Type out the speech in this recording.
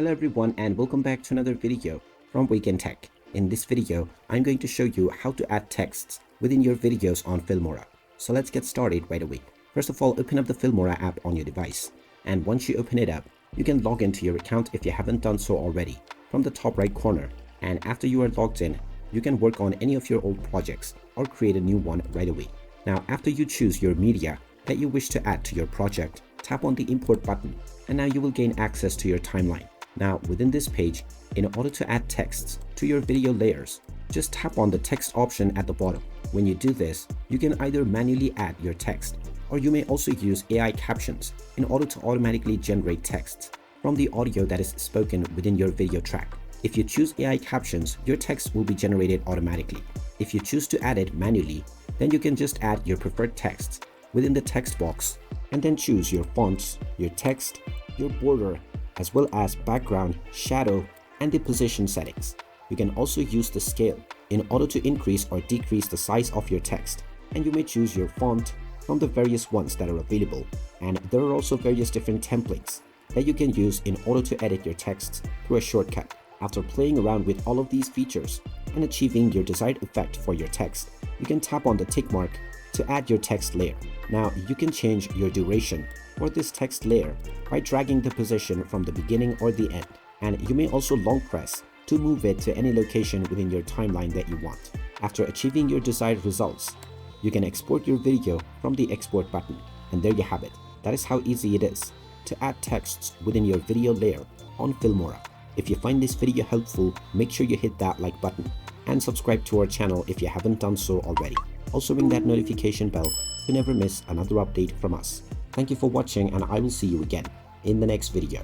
Hello everyone and welcome back to another video from Wake&Tech. In this video, I'm going to show you how to add texts within your videos on Filmora. So let's get started right away. First of all, open up the Filmora app on your device. And once you open it up, you can log into your account if you haven't done so already from the top right corner. And after you are logged in, you can work on any of your old projects or create a new one right away. Now, after you choose your media that you wish to add to your project, tap on the import button and now you will gain access to your timeline. Now within this page, in order to add texts to your video layers, just tap on the text option at the bottom. When you do this, you can either manually add your text or you may also use AI captions in order to automatically generate texts from the audio that is spoken within your video track. If you choose AI captions, your text will be generated automatically. If you choose to add it manually, then you can just add your preferred texts within the text box and then choose your fonts, your text, your border, as well as background, shadow, and the position settings. You can also use the scale in order to increase or decrease the size of your text, and you may choose your font from the various ones that are available. And there are also various different templates that you can use in order to edit your texts through a shortcut. After playing around with all of these features and achieving your desired effect for your text, you can tap on the tick mark to add your text layer. Now you can change your duration for this text layer by dragging the position from the beginning or the end, and you may also long press to move it to any location within your timeline that you want. After achieving your desired results, you can export your video from the export button, and there you have it. That is how easy it is to add texts within your video layer on Filmora. If you find this video helpful, make sure you hit that like button and subscribe to our channel if you haven't done so already. Also ring that notification bell to never miss another update from us. Thank you for watching and I will see you again in the next video.